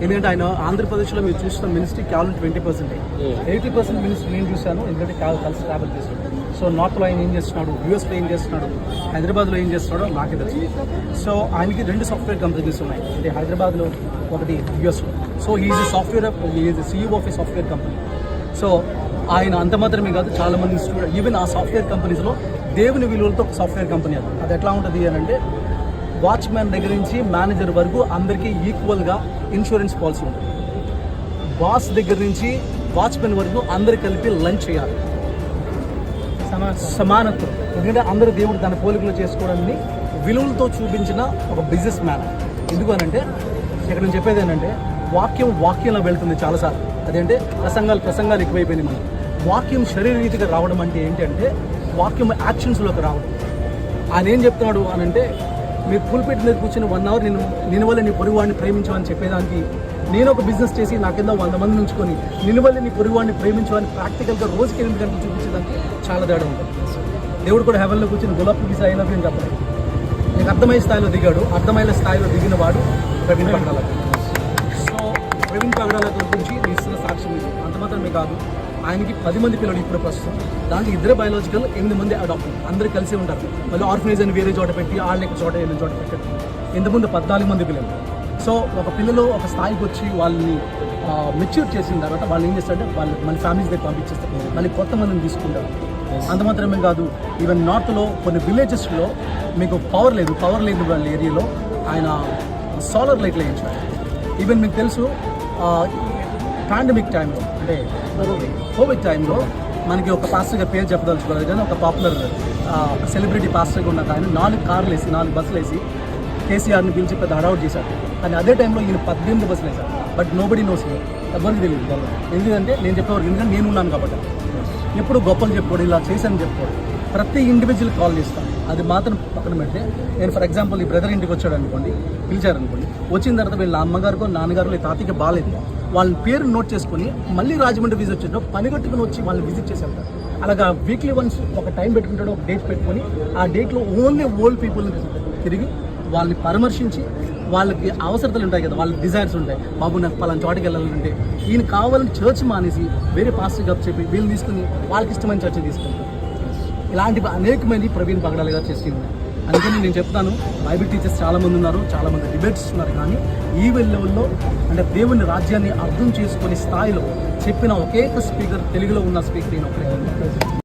ఎందుకంటే ఆయన ఆంధ్రప్రదేశ్లో మీరు చూసిన మినిస్ట్రీ కేవలం 20%. 80% మినిస్ట్రీ నేను చూశాను, ఎందుకంటే కలిసి ట్రావెల్ చేస్తాడు. సో నార్త్లో ఆయన ఏం చేస్తున్నాడు, యూఎస్లో ఏం చేస్తున్నాడు, హైదరాబాద్లో ఏం చేస్తున్నాడో నాకే తెలుసు. సో ఆయనకి 2 సాఫ్ట్వేర్ కంపెనీస్ ఉన్నాయి, అంటే హైదరాబాద్లో ఒకటి, యూఎస్లో. So is CEO of A software company. So ఆయన అంత మాత్రమే కాదు, చాలామంది స్టూడెంట్ ఈవెన్ ఆ సాఫ్ట్వేర్ కంపెనీస్లో దేవుని విలువలతో ఒక సాఫ్ట్వేర్ కంపెనీ అది ఎట్లా ఉంటుంది అని అంటే వాచ్మెన్ దగ్గర నుంచి మేనేజర్ వరకు అందరికీ ఈక్వల్గా ఇన్సూరెన్స్ పాలసీ ఉంటుంది. బాస్ దగ్గర నుంచి వాచ్మెన్ వరకు అందరు కలిపి లంచ్ చేయాలి, సమానత్వం. ఎందుకంటే అందరూ దేవుడు తన పోలికలు చేసుకోవడాన్ని విలువలతో చూపించిన ఒక బిజినెస్ మ్యాన్. ఎందుకు అనంటే ఇక్కడ నేను చెప్పేది ఏంటంటే వాక్యంలో వెళ్తుంది చాలాసార్లు. అదేంటే ప్రసంగాలు ఎక్కువైపోయినాయి. మనం వాక్యం శరీరరీతిగా రావడం అంటే ఏంటంటే వాక్యం యాక్షన్స్లోకి రావడం. ఆయన ఏం చెప్తున్నాడు అనంటే మీరు పుల్పిట్ మీద కూర్చొని 1 అవర్ నేను వల్ల నీ పొరుగువాడిని ప్రేమించమని చెప్పేదానికి, నేను ఒక బిజినెస్ చేసి నా కింద 100 మంది ఉంచుకొని నేను వల్ల నీ పొరుగువాడిని ప్రేమించమని ప్రాక్టికల్గా రోజుకి 8 గంటలు చూపించేదానికి చాలా తేడా ఉంటుంది. దేవుడు కూడా హెవెన్లో కూర్చొని గులాబీ గీసా అయినా నేను చెప్పలేదు. నీకు అర్థమయ్యే స్థాయిలో దిగాడు, అర్థమైన స్థాయిలో దిగిన వాడు ప్రవీణ్ పగడాల. సో ప్రవీణ్ పగడాల గురించి నీ ఇస్తున్న సాక్ష్యం ఇది. అంత మాత్రమే కాదు, ఆయనకి 10 మంది పిల్లలు ఇప్పుడు ప్రస్తుతం. దాంట్లో 2 బయాలజికల్, 8 మంది అడాప్ట్, అందరూ కలిసి ఉంటారు. మళ్ళీ ఆర్ఫనేజ్ అని వేరే చోట పెట్టి వాళ్ళని చోట వెళ్ళిన చోట పెట్టారు. ఇంతకుముందు 14 మంది పిల్లలు. సో ఒక పిల్లలు ఒక స్థాయికి వచ్చి వాళ్ళని మెచ్యూర్ చేసిన తర్వాత వాళ్ళు ఏం చేస్తారంటే వాళ్ళు మళ్ళీ ఫ్యామిలీస్ దగ్గర పంపించేస్తారు, మళ్ళీ కొత్త మందిని తీసుకుంటారు. అంత మాత్రమే కాదు, ఈవెన్ నార్త్లో కొన్ని విలేజెస్లో మీకు పవర్ లేదు వాళ్ళ ఏరియాలో ఆయన సోలార్ లైట్లు వేయించారు. ఈవెన్ మీకు తెలుసు పాండమిక్ టైంలో, అంటే కోవిడ్ టైంలో మనకి ఒక పాస్టర్గా పేరు చెప్పదలుచుకోలేదు కానీ ఒక పాపులర్ ఒక సెలబ్రిటీ పాస్టర్గా ఉన్న ఆయన 4 కార్లు వేసి 4 బస్సులు వేసి కేసీఆర్ని పిలిచి పెద్ద హడావుట్ చేశారు. కానీ అదే టైంలో ఈయన 18 బస్సులు వేశారు. బట్ నోబడీ నోస్, ఎవరికి తెలియదు. ఎందుకంటే నేను చెప్పేవారు, ఎందుకంటే నేను ఉన్నాను కాబట్టి. ఎప్పుడు గొప్పలు చెప్పుకోవడం, ఇలా చేశాను చెప్పుకోవడం, ప్రతి ఇండివిజువల్ కాల్ చేస్తాను. అది మాత్రం పక్కన పెడితే, నేను ఫర్ ఎగ్జాంపుల్ ఈ బ్రదర్ ఇంటికి వచ్చాడు అనుకోండి, పిలిచారనుకోండి, వచ్చిన తర్వాత వీళ్ళ అమ్మగారికో నాన్నగారు తాతయ్యకి బాగాలేదు, వాళ్ళ పేరు నోట్ చేసుకుని మళ్ళీ రాజమండ్రి విజిట్ వచ్చాడు, పని కట్టుకుని వచ్చి వాళ్ళని విజిట్ చేసి వెళ్తారు. అలాగా వీక్లీ వన్స్ ఒక టైం పెట్టుకుంటాడు, ఒక డేట్ పెట్టుకొని ఆ డేట్లో ఓన్లీ ఓల్డ్ పీపుల్ని తిరిగి వాళ్ళని పరామర్శించి, వాళ్ళకి అవసరతలు ఉంటాయి కదా, వాళ్ళ డిజైర్స్ ఉంటాయి. బాబు నాకు పలానా చోటుకి వెళ్ళాలంటే ఈయన కావాలని చర్చ్ మానేసి వేరే పాస్టర్ గప్ చెప్పి వీళ్ళు తీసుకుని వాళ్ళకి ఇష్టమైన చర్చ తీసుకుంటారు. ఇలాంటివి అనేకమంది ప్రవీణ్ పగడాల గారు చేసి ఉన్నాయి. అందుకని నేను చెప్తాను, బైబిల్ టీచర్స్ చాలామంది ఉన్నారు, చాలామంది డిబేట్స్ ఉన్నారు, కానీ ఈ లెవెల్లో అంటే దేవుని రాజ్యాన్ని అర్థం చేసుకునే స్థాయిలో చెప్పిన ఒకే స్పీకర్, తెలుగులో ఉన్న స్పీకర్ నేను ఒకటే.